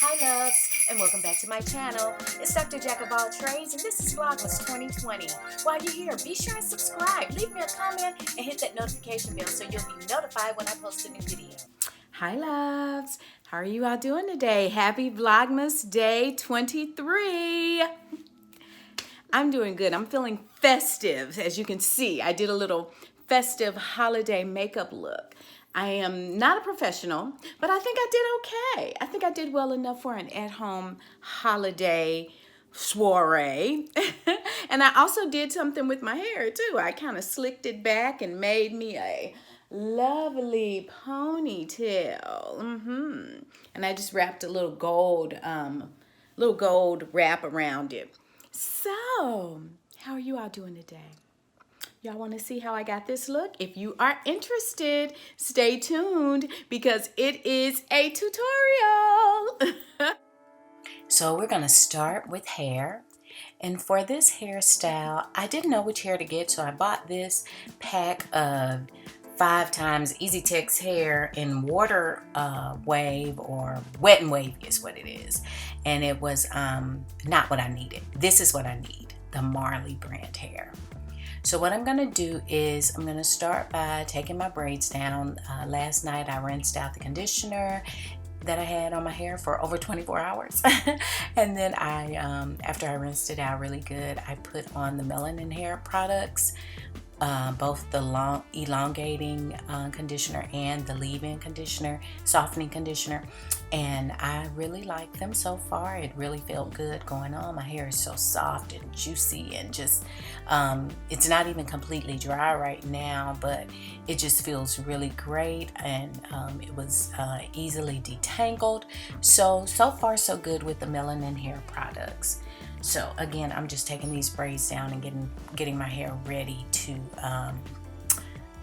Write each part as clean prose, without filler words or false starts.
Hi loves, and welcome back to my channel. It's Dr. Jack of all trades, and this is Vlogmas 2020. While you're here, be sure and subscribe, leave me a comment, and hit that notification bell so you'll be notified when I post a new video. Hi loves, how are you all doing today? Happy Vlogmas Day 23. I'm doing good. I'm feeling festive. As you can see, I did a little festive holiday makeup look. I am not a professional, but I think I did okay. I think I did well enough for an at-home holiday soiree. And I also did something with my hair too. I kind of slicked it back and made me a lovely ponytail. And I just wrapped a little gold wrap around it. So, how are you all doing today? Y'all want to see how I got this look? If you are interested, stay tuned because it is a tutorial. So we're going to start with hair. And for this hairstyle, I didn't know which hair to get, so I bought this pack of 5x Easy Tex hair in water wave, or wet and wavy is what it is. And it was not what I needed. This is what I need, the Marley brand hair. So what I'm gonna do is I'm gonna start by taking my braids down. Last night I rinsed out the conditioner that I had on my hair for over 24 hours. And then after I rinsed it out really good, I put on the melanin hair products, both the elongating conditioner and the leave-in conditioner, softening conditioner. And I really like them so far. It really felt good going on. My hair is so soft and juicy and just, it's not even completely dry right now, but it just feels really great. And it was easily detangled. So far so good with the melanin hair products. So again, I'm just taking these braids down and getting my hair ready to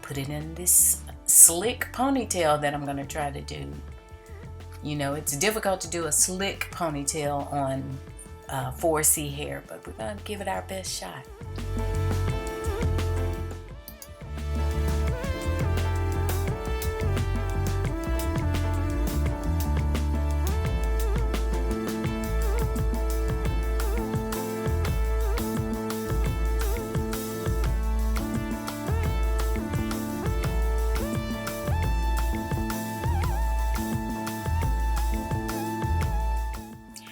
put it in this slick ponytail that I'm gonna try to do. You know, it's difficult to do a slick ponytail on 4C hair, but we're gonna give it our best shot.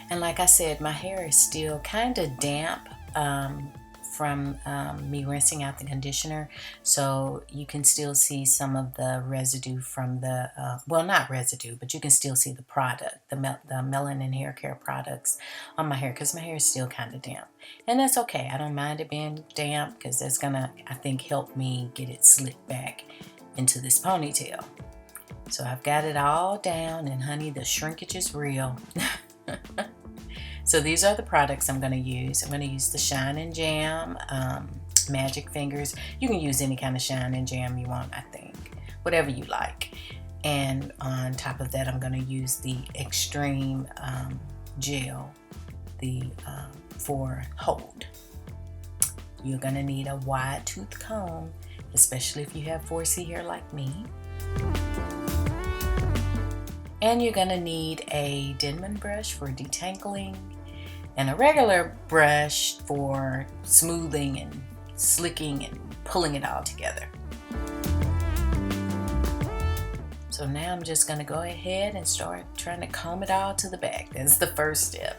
And like I said, my hair is still kind of damp from me rinsing out the conditioner. So you can still see some of the residue from the, well, not residue, but you can still see the product, the melanin hair care products on my hair, because my hair is still kind of damp. And that's okay. I don't mind it being damp because that's gonna, I think, help me get it slicked back into this ponytail. So I've got it all down, and honey, the shrinkage is real. So these are the products I'm going to use. I'm going to use the Shine and Jam Magic Fingers. You can use any kind of Shine and Jam you want, I think. Whatever you like. And on top of that, I'm going to use the Extreme Gel for Hold. You're going to need a wide tooth comb, especially if you have 4C hair like me. And you're going to need a Denman brush for detangling, and a regular brush for smoothing and slicking and pulling it all together. So now I'm just going to go ahead and start trying to comb it all to the back. That's the first step.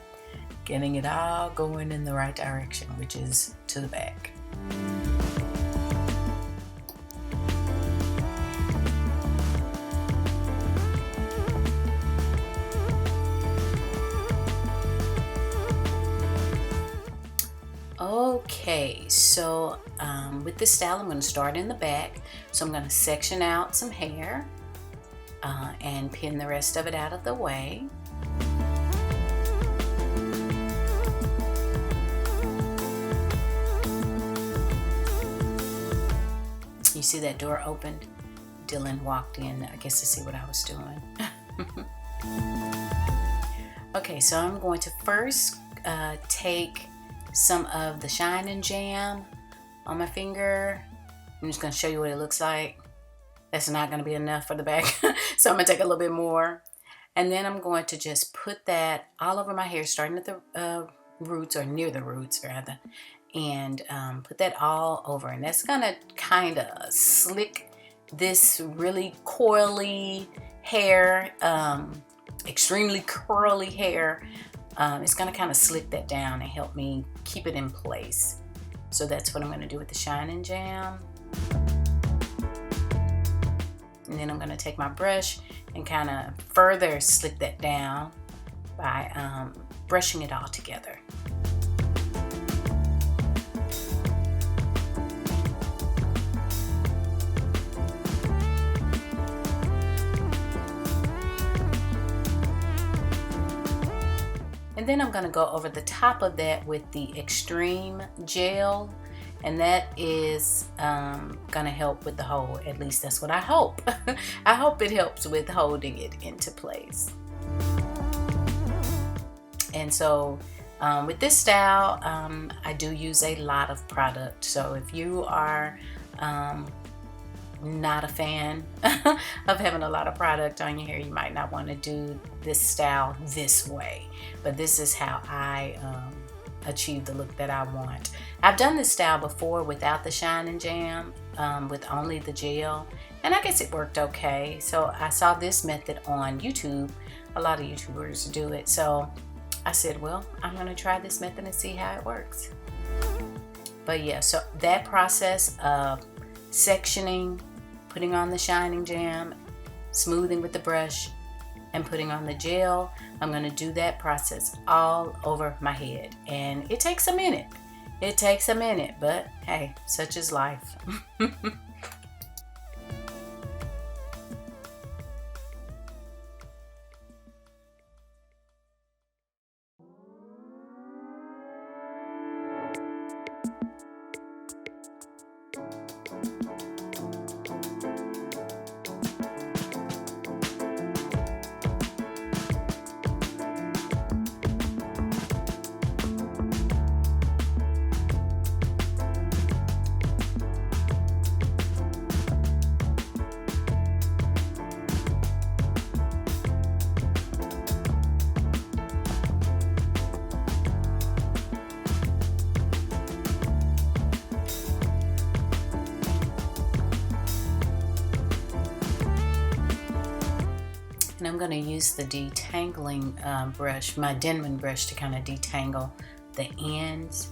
Getting it all going in the right direction, which is to the back. Okay, so with this style, I'm going to start in the back. So I'm going to section out some hair and pin the rest of it out of the way. You see that door opened? Dylan walked in, I guess, to see what I was doing. Okay, so I'm going to first take some of the Shine and Jam on my finger. I'm just going to show you what it looks like. That's not going to be enough for the back. So I'm going to take a little bit more. And then I'm going to just put that all over my hair, starting at the roots, or near the roots rather, and put that all over. And that's gonna kind of slick this really coily hair, extremely curly hair. It's gonna kind of slick that down and help me keep it in place. So that's what I'm gonna do with the Shine & Jam. And then I'm gonna take my brush and kind of further slick that down by brushing it all together. And then I'm going to go over the top of that with the Extreme Gel, and that is going to help with the hold. At least that's what I hope. I hope it helps with holding it into place. And so with this style, I do use a lot of product. So if you are not a fan of having a lot of product on your hair, you might not want to do this style this way. But this is how I achieve the look that I want. I've done this style before without the Shine & Jam, with only the gel, and I guess it worked okay. So I saw this method on YouTube. A lot of YouTubers do it. So I said, well, I'm going to try this method and see how it works. But yeah, so that process of sectioning, putting on the Shine & Jam, smoothing with the brush, and putting on the gel, I'm going to do that process all over my head. And it takes a minute. It takes a minute, but hey, such is life. And I'm going to use the detangling brush, my Denman brush, to kind of detangle the ends,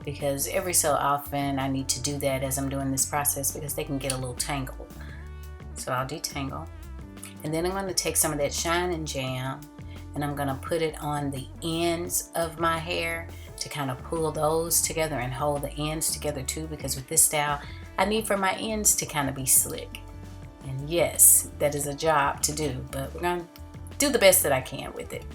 because every so often I need to do that as I'm doing this process because they can get a little tangled. So I'll detangle. And then I'm going to take some of that Shine & Jam and I'm going to put it on the ends of my hair to kind of pull those together and hold the ends together too, because with this style I need for my ends to kind of be slick. And yes, that is a job to do, but we're going to do the best that I can with it.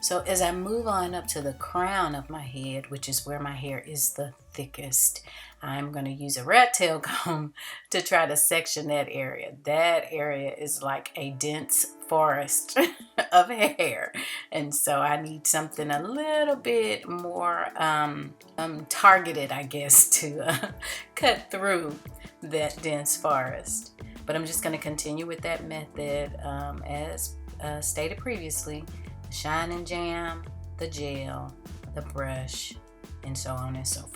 So as I move on up to the crown of my head, which is where my hair is the thickest, I'm going to use a rat tail comb to try to section that area. That area is like a dense forest of hair. And so I need something a little bit more targeted, I guess, to cut through that dense forest. But I'm just going to continue with that method as stated previously. Shine & Jam, the gel, the brush, and so on and so forth.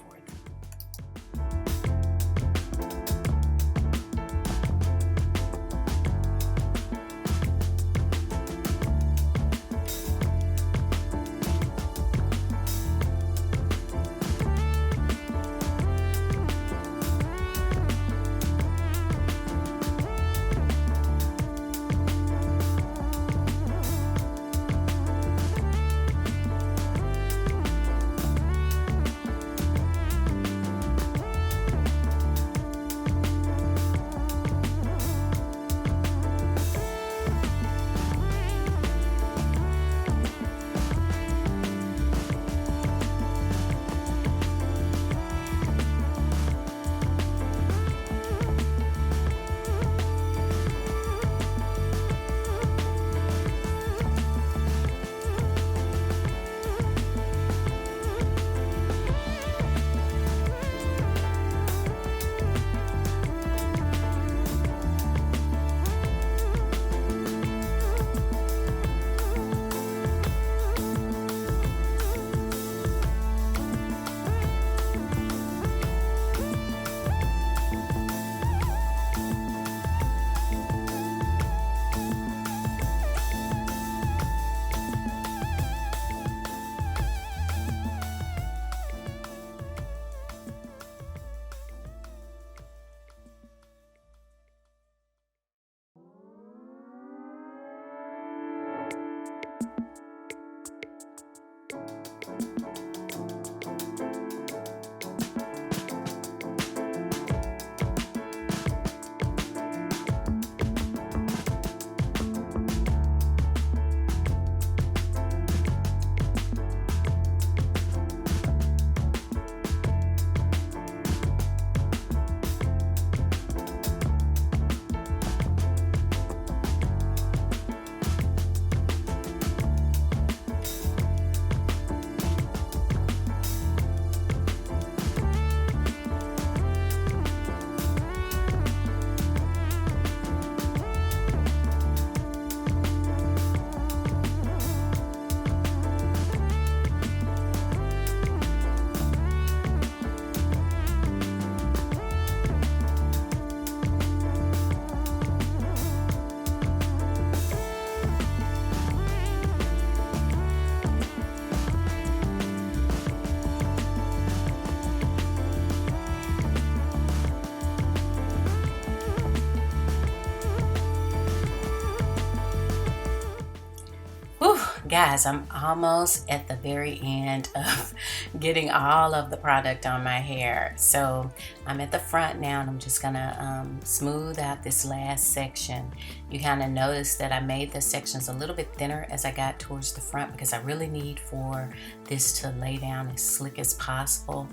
Guys, I'm almost at the very end of getting all of the product on my hair. So I'm at the front now, and I'm just gonna smooth out this last section. You kind of notice that I made the sections a little bit thinner as I got towards the front, because I really need for this to lay down as slick as possible.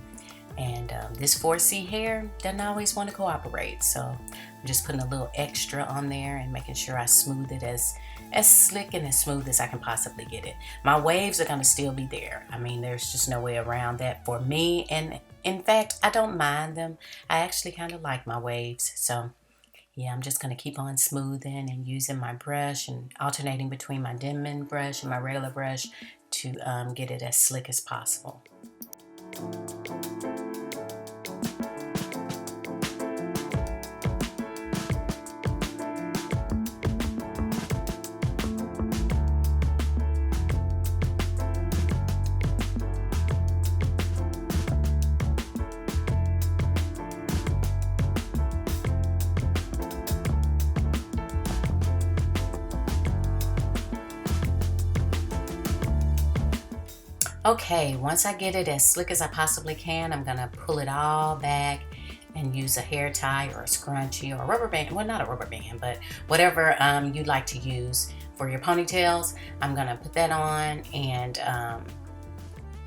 And this 4C hair doesn't always want to cooperate, so I'm just putting a little extra on there and making sure I smooth it as slick and as smooth as I can possibly get it. My waves are going to still be there. I mean, there's just no way around that for me, and in fact, I don't mind them. I actually kind of like my waves. So yeah, I'm just going to keep on smoothing and using my brush and alternating between my Denman brush and my regular brush to get it as slick as possible. Okay, once I get it as slick as I possibly can, I'm gonna pull it all back and use a hair tie or a scrunchie or a rubber band. Well, not a rubber band, but whatever you'd like to use for your ponytails. I'm gonna put that on and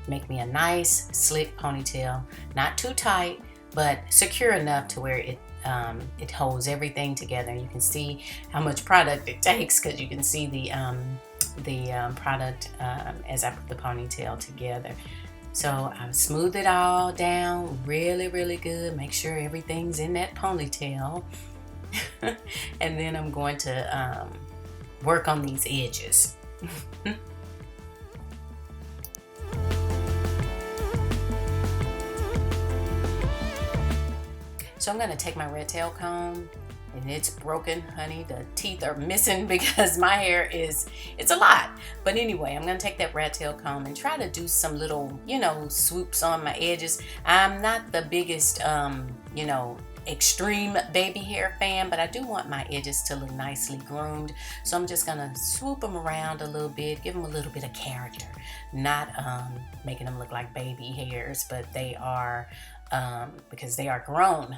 make me a nice slick ponytail. Not too tight, but secure enough to where it holds everything together. You can see how much product it takes, because you can see the product as I put the ponytail together. So I've smoothed it all down really, really good. Make sure everything's in that ponytail. And then I'm going to work on these edges. So I'm going to take my red tail comb, and it's broken, honey. The teeth are missing because my hair it's a lot. But anyway, I'm going to take that rat tail comb and try to do some little, swoops on my edges. I'm not the biggest, extreme baby hair fan, but I do want my edges to look nicely groomed. So I'm just going to swoop them around a little bit, give them a little bit of character. Not making them look like baby hairs, but they are... because they are grown.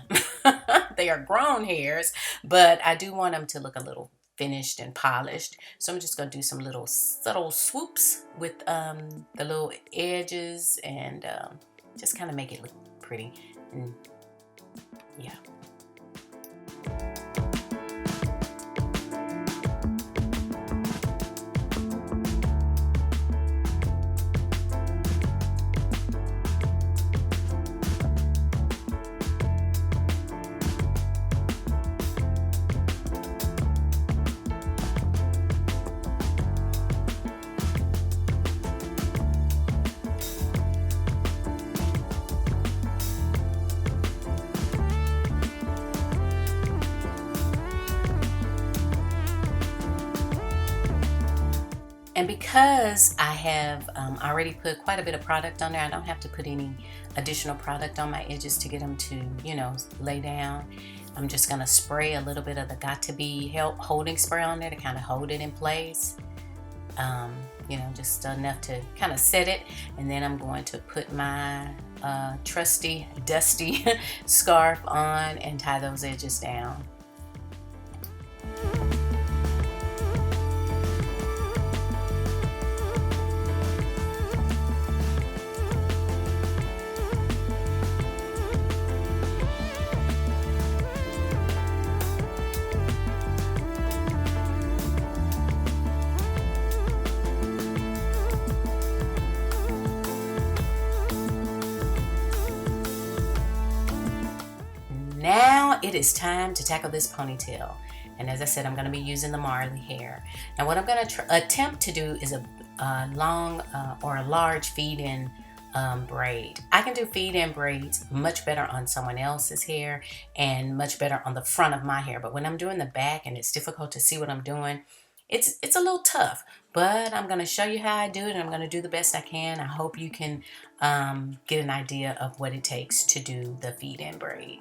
They are grown hairs, but I do want them to look a little finished and polished. So I'm just going to do some little subtle swoops with the little edges and just kind of make it look pretty. And yeah. And because I have already put quite a bit of product on there, I don't have to put any additional product on my edges to get them to, lay down. I'm just going to spray a little bit of the Got To Be Help holding spray on there to kind of hold it in place. Just enough to kind of set it. And then I'm going to put my trusty, dusty scarf on and tie those edges down. Now it is time to tackle this ponytail. And as I said, I'm going to be using the Marley hair. Now what I'm going to attempt to do is a long or a large feed-in braid. I can do feed-in braids much better on someone else's hair and much better on the front of my hair. But when I'm doing the back and it's difficult to see what I'm doing, it's a little tough. But I'm going to show you how I do it, and I'm going to do the best I can. I hope you can get an idea of what it takes to do the feed-in braid.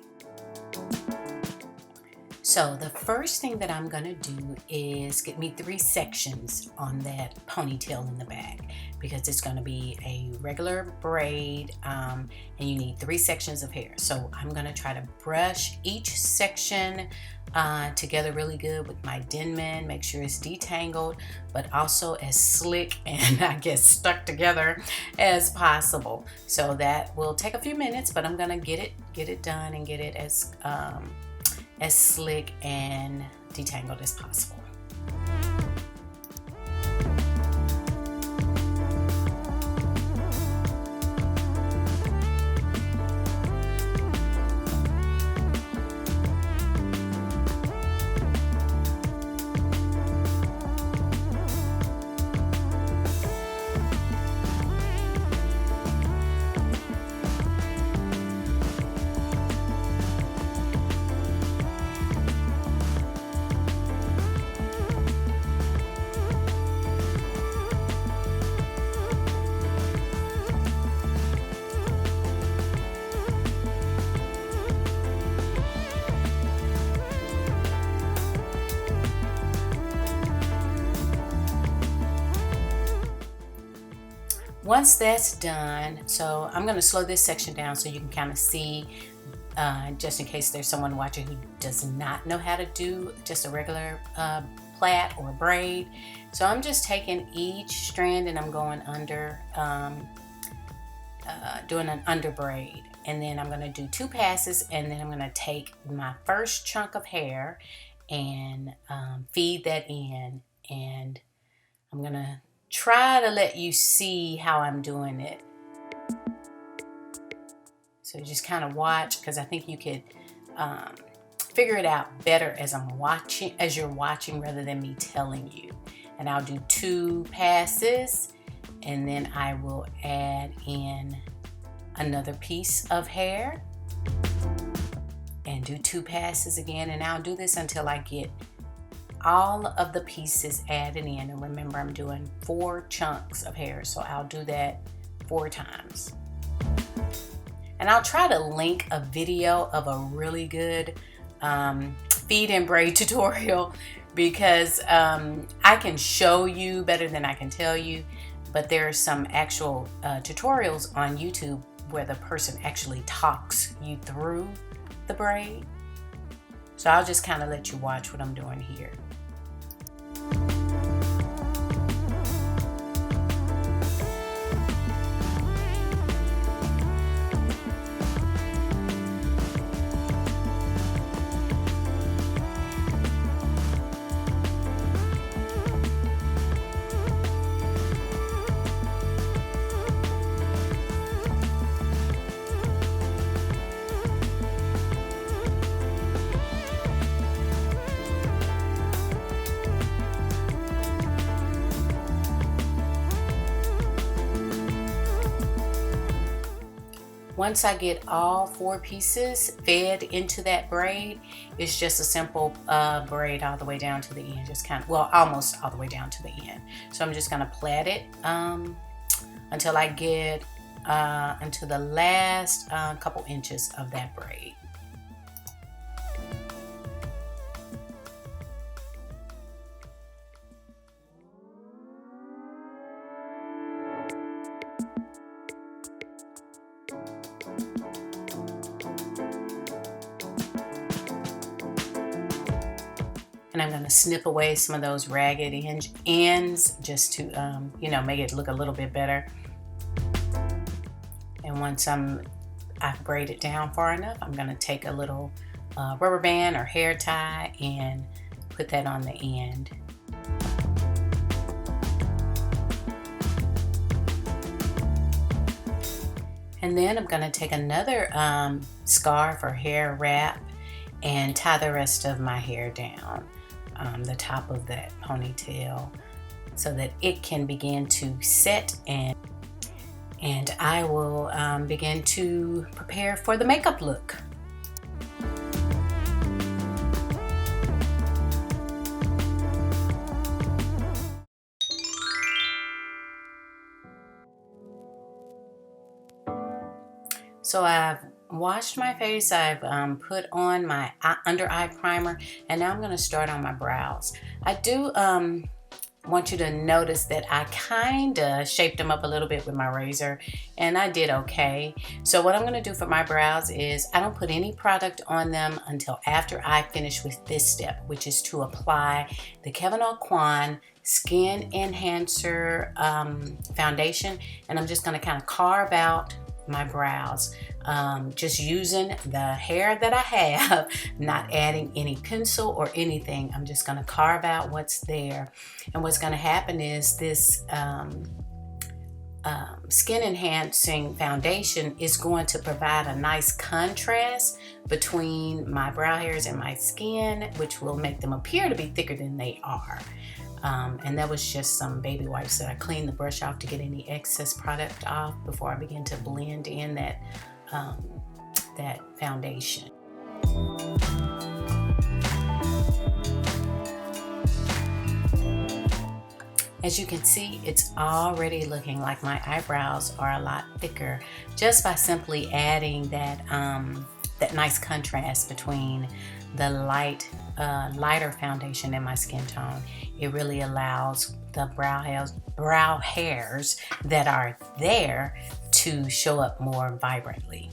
So the first thing that I'm gonna do is get me 3 sections on that ponytail in the back, because it's gonna be a regular braid, and you need 3 sections of hair. So I'm gonna try to brush each section together really good with my Denman, make sure it's detangled, but also as slick and I guess stuck together as possible. So that will take a few minutes, but I'm gonna get it done and get it as slick and detangled as possible. Once that's done, so I'm going to slow this section down so you can kind of see, just in case there's someone watching who does not know how to do just a regular plait or braid. So I'm just taking each strand and I'm going under, doing an under braid. And then I'm going to do 2 passes, and then I'm going to take my first chunk of hair and feed that in, and I'm going to try to let you see how I'm doing it. So just kind of watch, because I think you could figure it out better as you're watching rather than me telling you. And I'll do 2 passes, and then I will add in another piece of hair and do 2 passes again, and I'll do this until I get all of the pieces added in. And remember, I'm doing 4 chunks of hair, so I'll do that 4 times. And I'll try to link a video of a really good feed and braid tutorial, because I can show you better than I can tell you, but there are some actual tutorials on YouTube where the person actually talks you through the braid. So I'll just kind of let you watch what I'm doing here. Once I get all 4 pieces fed into that braid, it's just a simple braid all the way down to the end, just kind of, well, almost all the way down to the end. So I'm just gonna plait it until I get into the last couple inches of that braid. And I'm going to snip away some of those ragged ends just to, you know, make it look a little bit better. And once I've braided down far enough, I'm going to take a little rubber band or hair tie and put that on the end. And then I'm going to take another scarf or hair wrap and tie the rest of my hair down. The top of that ponytail, so that it can begin to set, and I will begin to prepare for the makeup look. So I've washed my face. I've put on my under eye primer, and now I'm going to start on my brows. I do want you to notice that I kind of shaped them up a little bit with my razor, and I did okay. So what I'm going to do for my brows is I don't put any product on them until after I finish with this step, which is to apply the Aucoin Skin Enhancer foundation, and I'm just going to kind of carve out my brows, just using the hair that I have, not adding any pencil or anything. I'm just going to carve out what's there, and what's going to happen is this skin enhancing foundation is going to provide a nice contrast between my brow hairs and my skin, which will make them appear to be thicker than they are. And that was just some baby wipes that I cleaned the brush off to get any excess product off before I begin to blend in that foundation. As you can see, it's already looking like my eyebrows are a lot thicker just by simply adding that nice contrast between the lighter foundation in my skin tone. It really allows the brow hairs that are there to show up more vibrantly.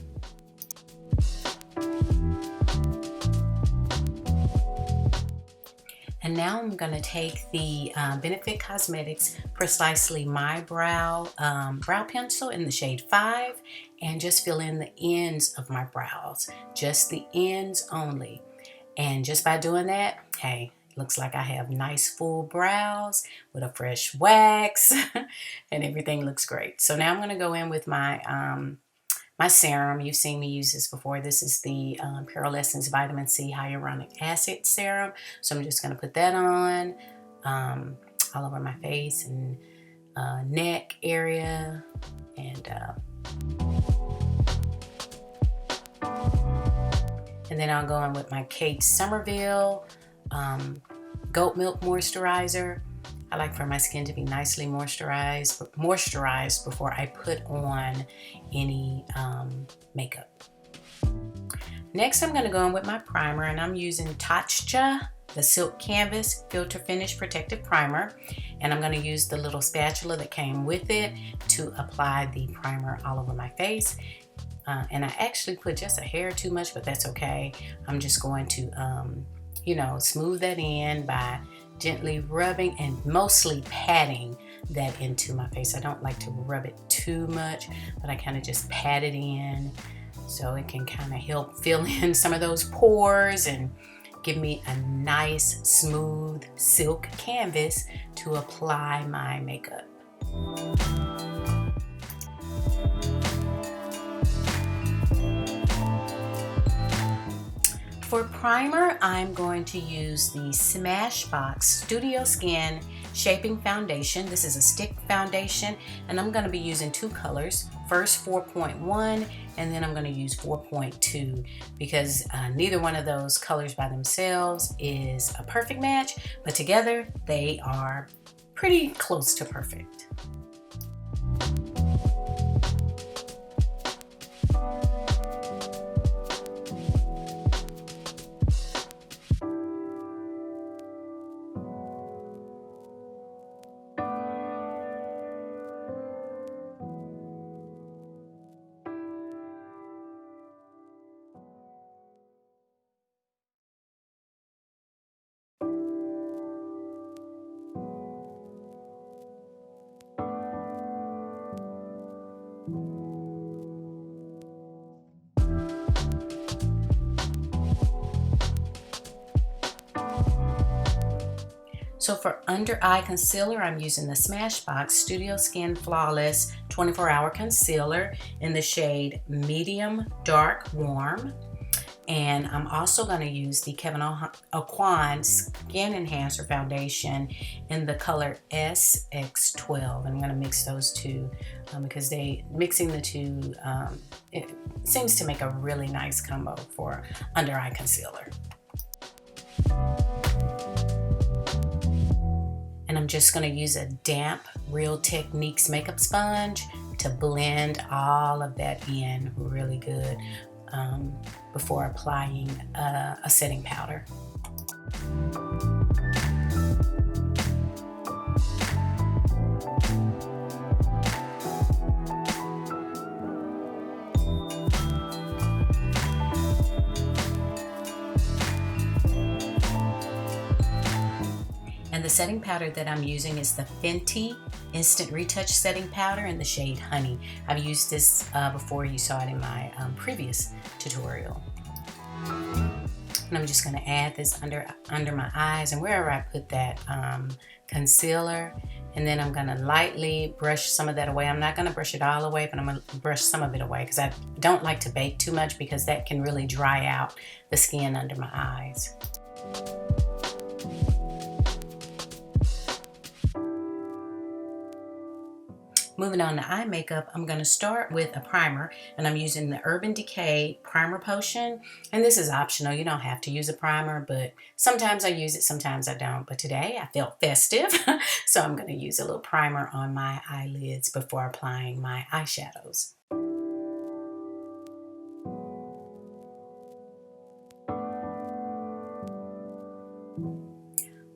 And now I'm going to take the Benefit Cosmetics Precisely My Brow pencil in the shade 5 and just fill in the ends of my brows, just the ends only. And just by doing that, hey, looks like I have nice full brows with a fresh wax and everything looks great. So now I'm going to go in with my my serum. You've seen me use this before. This is the Pearlessence Vitamin C Hyaluronic Acid Serum. So I'm just going to put that on all over my face and neck area. And then I'll go in with my Kate Somerville Goat Milk Moisturizer. I like for my skin to be nicely moisturized before I put on any makeup. Next, I'm going to go in with my primer, and I'm using Tatcha, the Silk Canvas Filter Finish Protective Primer. And I'm going to use the little spatula that came with it to apply the primer all over my face. And I actually put just a hair too much, but that's okay. I'm just going to, smooth that in by gently rubbing and mostly patting that into my face. I don't like to rub it too much, but I kind of just pat it in so it can kind of help fill in some of those pores and give me a nice smooth silk canvas to apply my makeup. For primer, I'm going to use the Smashbox Studio Skin Shaping Foundation. This is a stick foundation, and I'm going to be using two colors. First 4.1, and then I'm going to use 4.2 because neither one of those colors by themselves is a perfect match, but together they are pretty close to perfect. So for under eye concealer, I'm using the Smashbox Studio Skin Flawless 24-Hour Concealer in the shade Medium Dark Warm. And I'm also going to use the Aucoin Skin Enhancer Foundation in the color SX12. I'm going to mix those two because mixing the two, it seems to make a really nice combo for under eye concealer. And I'm just going to use a damp Real Techniques makeup sponge to blend all of that in really good. before applying a setting powder. And the setting powder that I'm using is the Fenty Instant Retouch Setting Powder in the shade Honey. I've used this before. You saw it in my previous tutorial. And I'm just going to add this under my eyes and wherever I put that concealer. And then I'm going to lightly brush some of that away. I'm not going to brush it all away, but I'm going to brush some of it away because I don't like to bake too much because that can really dry out the skin under my eyes. Moving on to eye makeup, I'm going to start with a primer, and I'm using the Urban Decay Primer Potion. And this is optional. You don't have to use a primer, but sometimes I use it, sometimes I don't. But today I felt festive, so I'm going to use a little primer on my eyelids before applying my eyeshadows.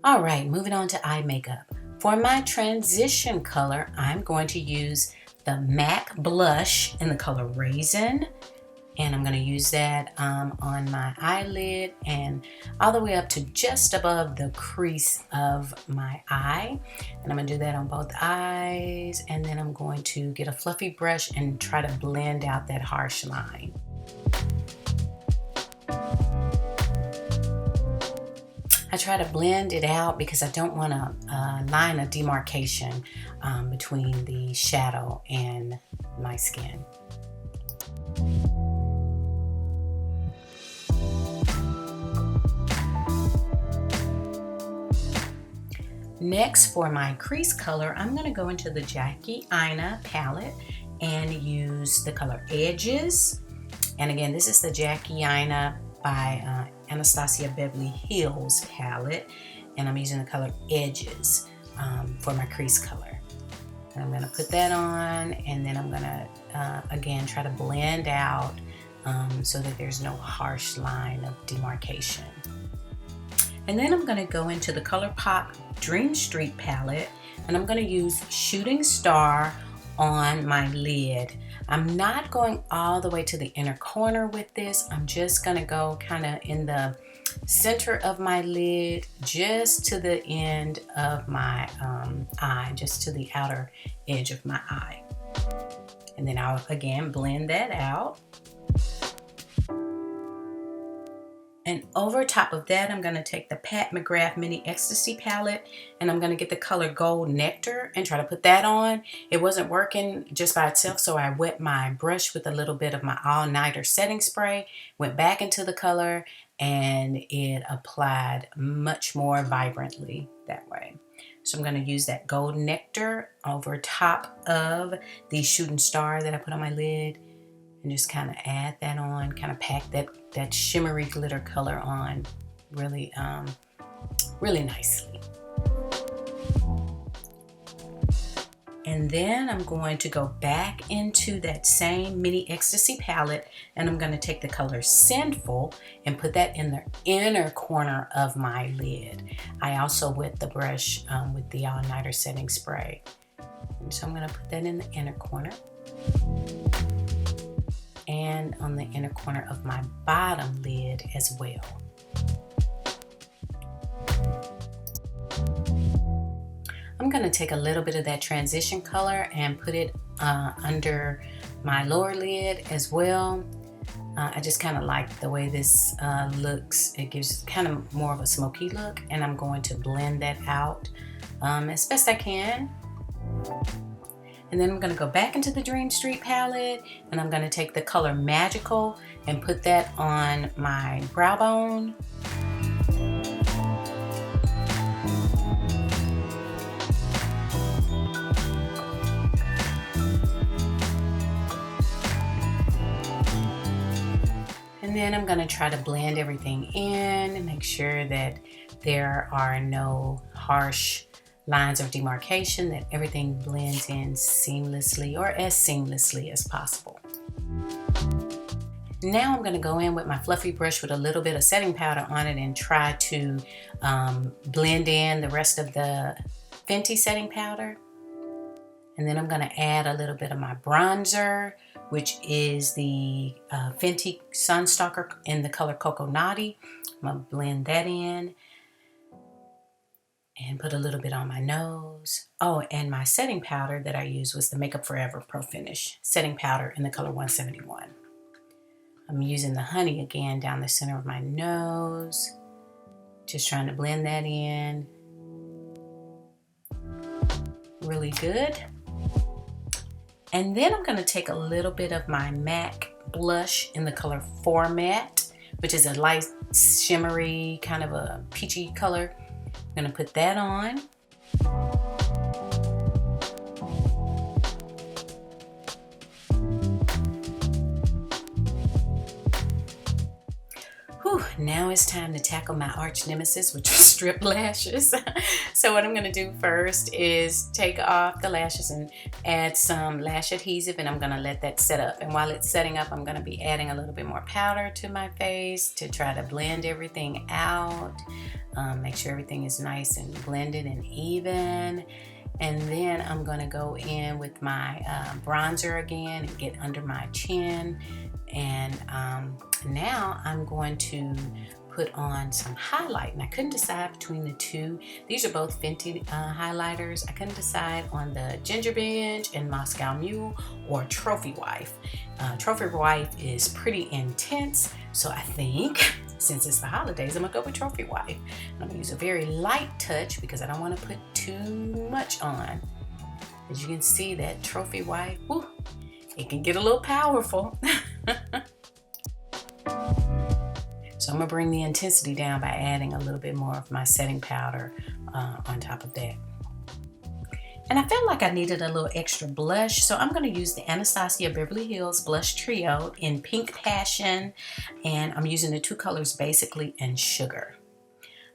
All right, moving on to eye makeup. For my transition color, I'm going to use the MAC blush in the color Raisin. And I'm going to use that on my eyelid and all the way up to just above the crease of my eye. And I'm going to do that on both eyes. And then I'm going to get a fluffy brush and try to blend out that harsh line. I try to blend it out because I don't want a line of demarcation between the shadow and my skin. Next, for my crease color, I'm going to go into the Jackie Aina palette and use the color Edges. And again, this is the Jackie Aina by Anastasia Beverly Hills palette, and I'm using the color Edges for my crease color. And I'm going to put that on, and then I'm going to again try to blend out so that there's no harsh line of demarcation. And then I'm going to go into the ColourPop Dream Street palette, and I'm going to use Shooting Star on my lid. I'm not going all the way to the inner corner with this. I'm just going to go kind of in the center of my lid, just to the end of my eye, just to the outer edge of my eye. And then I'll again blend that out. And over top of that, I'm going to take the Pat McGrath Mini Ecstasy palette, and I'm going to get the color Gold Nectar and try to put that on. It wasn't working just by itself, so I wet my brush with a little bit of my All Nighter setting spray, went back into the color, and it applied much more vibrantly that way. So I'm going to use that Gold Nectar over top of the Shooting Star that I put on my lid, and just kind of add that on, kind of pack that shimmery glitter color on really, really nicely. And then I'm going to go back into that same Mini Ecstasy palette, and I'm going to take the color Sinful and put that in the inner corner of my lid. I also wet the brush with the All Nighter setting spray. And so I'm going to put that in the inner corner. And on the inner corner of my bottom lid as well. I'm going to take a little bit of that transition color and put it under my lower lid as well. I just kind of like the way this looks. It gives kind of more of a smoky look, and I'm going to blend that out as best I can. And then I'm going to go back into the Dream Street palette, and I'm going to take the color Magical and put that on my brow bone. And then I'm going to try to blend everything in and make sure that there are no harsh lines of demarcation, that everything blends in seamlessly, or as seamlessly as possible. Now I'm going to go in with my fluffy brush with a little bit of setting powder on it and try to blend in the rest of the Fenty setting powder. And then I'm going to add a little bit of my bronzer, which is the Fenty Sun Stalk'R in the color Coco Naughty. I'm going to blend that in and put a little bit on my nose. Oh, and my setting powder that I used was the Makeup Forever Pro Finish setting powder in the color 171. I'm using the honey again down the center of my nose, just trying to blend that in. Really good. And then I'm going to take a little bit of my MAC blush in the color Format, which is a light shimmery kind of a peachy color. I'm going to put that on. Now it's time to tackle my arch nemesis, which is strip lashes. So what I'm going to do first is take off the lashes and add some lash adhesive, and I'm going to let that set up. And while it's setting up, I'm going to be adding a little bit more powder to my face to try to blend everything out. Make sure everything is nice and blended and even. And then I'm going to go in with my bronzer again and get under my chin. And now I'm going to put on some highlight. And I couldn't decide between the two. These are both Fenty highlighters. I couldn't decide on the Ginger Binge and Moscow Mule or Trophy Wife. Trophy Wife is pretty intense. So I think since it's the holidays, I'm going to go with Trophy Wife. And I'm going to use a very light touch because I don't want to put too much on. As you can see, that Trophy Wife, whew, it can get a little powerful. So I'm going to bring the intensity down by adding a little bit more of my setting powder on top of that. And I felt like I needed a little extra blush, so I'm going to use the Anastasia Beverly Hills Blush Trio in Pink Passion, and I'm using the two colors Basically and Sugar.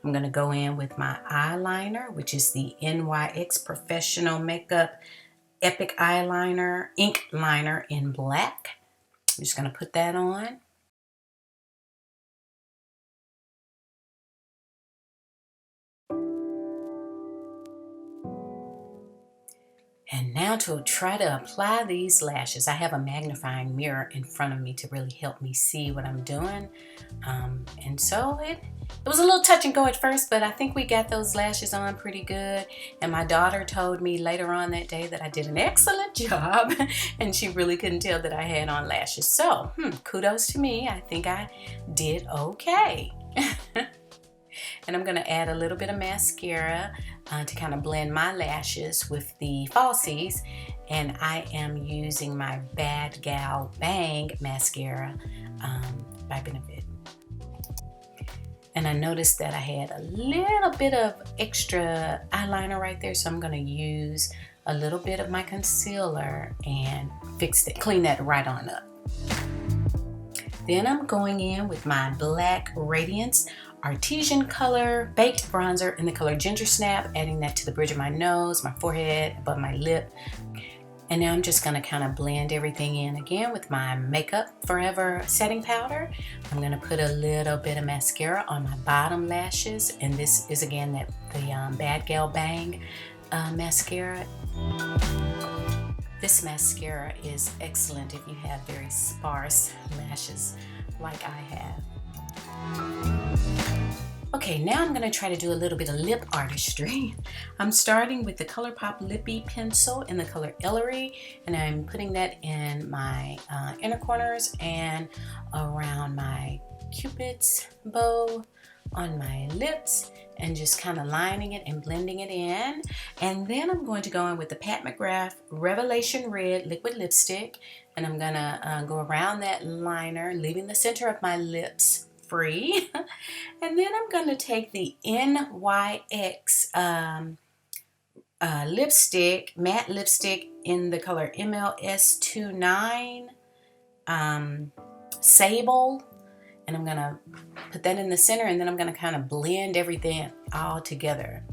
I'm going to go in with my eyeliner, which is the NYX Professional Makeup Epic Eyeliner, Ink Liner in black. I'm just going to put that on. And now to try to apply these lashes, I have a magnifying mirror in front of me to really help me see what I'm doing. And so it was a little touch and go at first, but I think we got those lashes on pretty good. And my daughter told me later on that day that I did an excellent job, and she really couldn't tell that I had on lashes. So kudos to me. I think I did okay. And I'm going to add a little bit of mascara to kind of blend my lashes with the falsies. And I am using my Bad Gal Bang mascara by Benefit. And I noticed that I had a little bit of extra eyeliner right there. So I'm going to use a little bit of my concealer and clean that right on up. Then I'm going in with my black Radiance Artisan color baked bronzer in the color Ginger Snap, adding that to the bridge of my nose, my forehead, above my lip. And now I'm just going to kind of blend everything in again with my Makeup Forever setting powder. I'm going to put a little bit of mascara on my bottom lashes, and this is again the Bad Gal Bang mascara. This mascara is excellent if you have very sparse lashes like I have. Okay, now I'm going to try to do a little bit of lip artistry. I'm starting with the ColourPop Lippy pencil in the color Ellery, and I'm putting that in my inner corners and around my Cupid's bow on my lips, and just kind of lining it and blending it in. And then I'm going to go in with the Pat McGrath Revelation Red liquid lipstick, and I'm going to go around that liner, leaving the center of my lips free. And then I'm going to take the NYX lipstick, matte lipstick in the color MLS29 Sable, and I'm going to put that in the center, and then I'm going to kind of blend everything all together.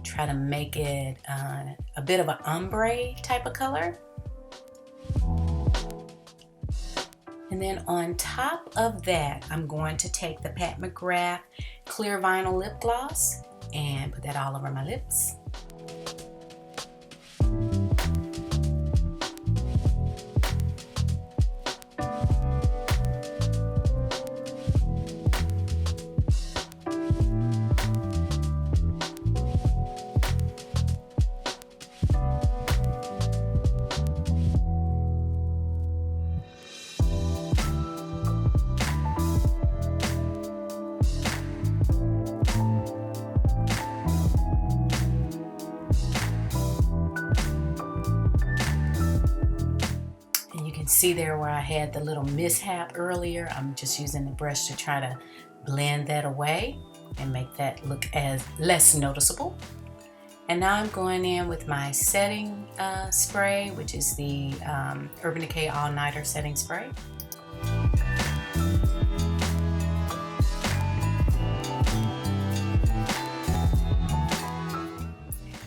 Try to make it a bit of an ombre type of color. And then on top of that, I'm going to take the Pat McGrath Clear Vinyl Lip Gloss and put that all over my lips. See there where I had the little mishap earlier? I'm just using the brush to try to blend that away and make that look as less noticeable. And now I'm going in with my setting spray, which is the Urban Decay All Nighter Setting Spray.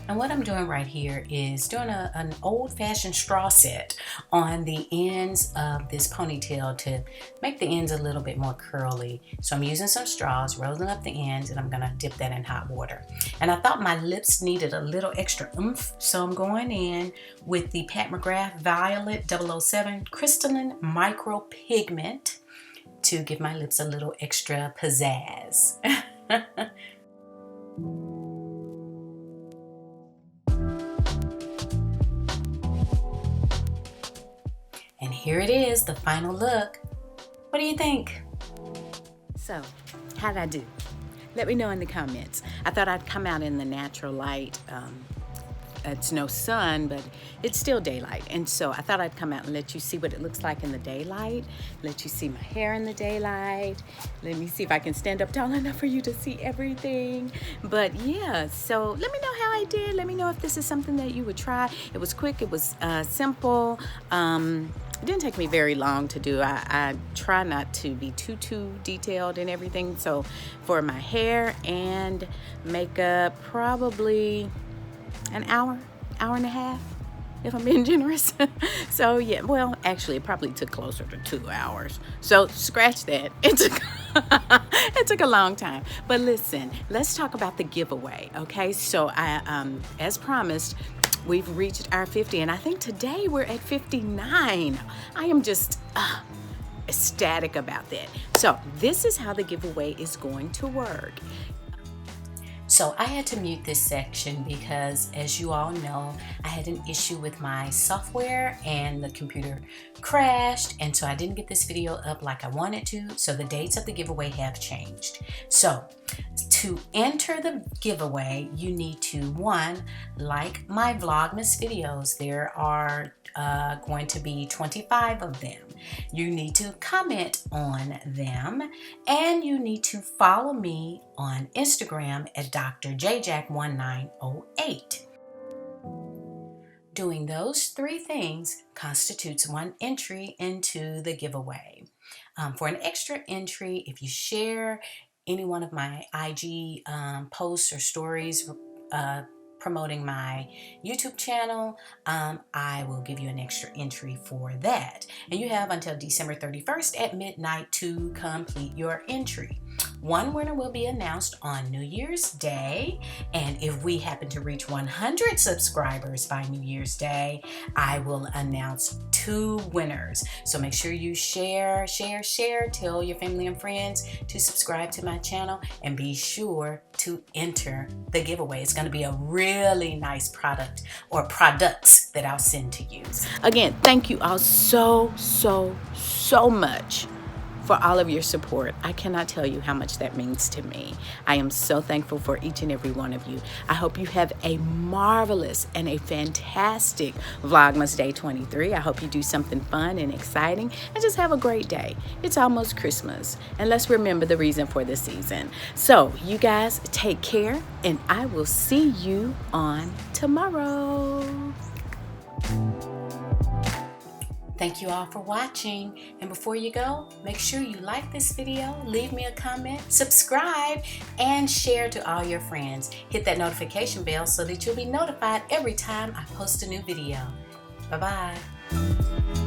And what I'm doing right here is doing an old-fashioned straw set on the ends of this ponytail to make the ends a little bit more curly. So I'm using some straws, rolling up the ends, and I'm gonna dip that in hot water. And I thought my lips needed a little extra oomph, so I'm going in with the Pat McGrath Violet 007 Crystalline Micro Pigment to give my lips a little extra pizzazz. And here it is, the final look. What do you think? So, how'd I do? Let me know in the comments. I thought I'd come out in the natural light. It's no sun, but it's still daylight. And so I thought I'd come out and let you see what it looks like in the daylight. Let you see my hair in the daylight. Let me see if I can stand up tall enough for you to see everything. But yeah, so let me know how I did. Let me know if this is something that you would try. It was quick, it was simple. It didn't take me very long to do. I try not to be too detailed in everything. So for my hair and makeup, probably an hour and a half, if I'm being generous. So yeah, well, actually it probably took closer to 2 hours. So scratch that. It took a long time. But listen, let's talk about the giveaway, okay? So I, as promised, we've reached our 50, and I think today we're at 59. I am just ecstatic about that. So this is how the giveaway is going to work. So I had to mute this section because, as you all know, I had an issue with my software and the computer crashed, and so I didn't get this video up like I wanted to, so the dates of the giveaway have changed. So to enter the giveaway, you need to, 1, like my Vlogmas videos. There are going to be 25 of them. You need to comment on them, and you need to follow me on Instagram at drjjack1908. Doing those 3 things constitutes 1 entry into the giveaway. For an extra entry, if you share any one of my IG posts or stories promoting my YouTube channel, I will give you an extra entry for that. And you have until December 31st at midnight to complete your entry. 1 winner will be announced on New Year's Day, and if we happen to reach 100 subscribers by New Year's Day, I will announce 2 winners. So make sure you share, tell your family and friends to subscribe to my channel, and be sure to enter the giveaway. It's going to be a really nice product or products that I'll send to you. Again, thank you all so much for all of your support. I cannot tell you how much that means to me. I am so thankful for each and every one of you. I hope you have a marvelous and a fantastic Vlogmas Day 23. I hope you do something fun and exciting and just have a great day. It's almost Christmas, and let's remember the reason for the season. So you guys take care, and I will see you on tomorrow. Thank you all for watching, and before you go, make sure you like this video, leave me a comment, subscribe, and share to all your friends. Hit that notification bell so that you'll be notified every time I post a new video. Bye-bye.